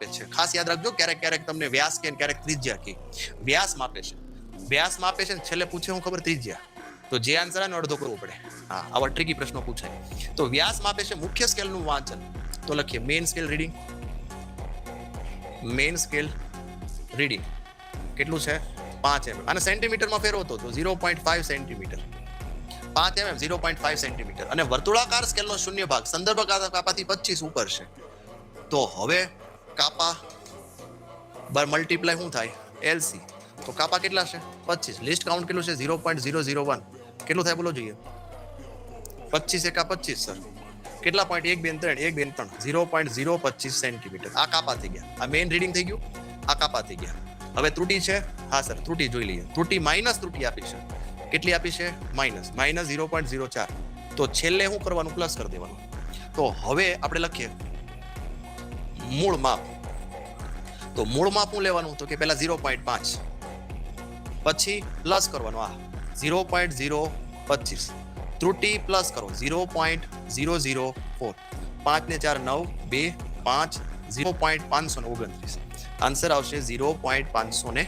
છે. ખાસ યાદ રાખજો, ક્યારેક ક્યારેક તમને વ્યાસ કે ક્યારેક ત્રિજ્યા કે વ્યાસ માપે છે. વ્યાસ માપે છે ને છેલ્લે પૂછે હું ખબર, ત્રિજ્યા. તો જે આન્સર આવે ને અડધો કરવો પડે. હા, આવા ટ્રિકી પ્રશ્નો પૂછાય. તો વ્યાસ માપે છે મુખ્ય સ્કેલનું વાંચન. તો લખીએ main scale reading. Main scale reading કેટલું છે? 5 mm. અને સેન્ટીમીટરમાં ફેરવો તો 0.5 સેન્ટીમીટર. 5 mm 0.5 centimetre. અને વર્તુળાકાર સ્કેલનો શૂન્ય ભાગ સંદર્ભ કાપાથી 25 ઉપર છે. તો હવે કાપા મલ્ટીપ્લાય શું થાય? એલસી. તો કાપા કેટલા છે? 25. લિસ્ટ કાઉન્ટ કેટલું છે? 0.001. કેટલું થાય બોલો જોઈએ? 25 એકા 25 સર. કેટલા પોઈન્ટ? 1 2 3 1 2 3 0.025 સેન્ટીમીટર. આ કાપા થઈ ગયા. આ મેઇન રીડિંગ થઈ ગયું. આ કાપા થઈ ગયા. હવે ત્રુટી છે. હા સર, ત્રુટી જોઈ લઈએ. ત્રુટી માઇનસ ત્રુટી આપી છે. કેટલી આપી છે? માઇનસ 0.04. તો છેલ્લે શું કરવાનું? પ્લસ કરી દેવાનું. તો હવે આપણે લખીએ મૂળ માપ. તો મૂળ માપ શું લેવાનું? તો કે પહેલા 0.5, પછી પ્લસ કરવાનું આ 0.025. ત્રુટી પ્લસ કરો 0.004. 5 ને 4 9 2 5 0.529. આન્સર આવશે 0.529.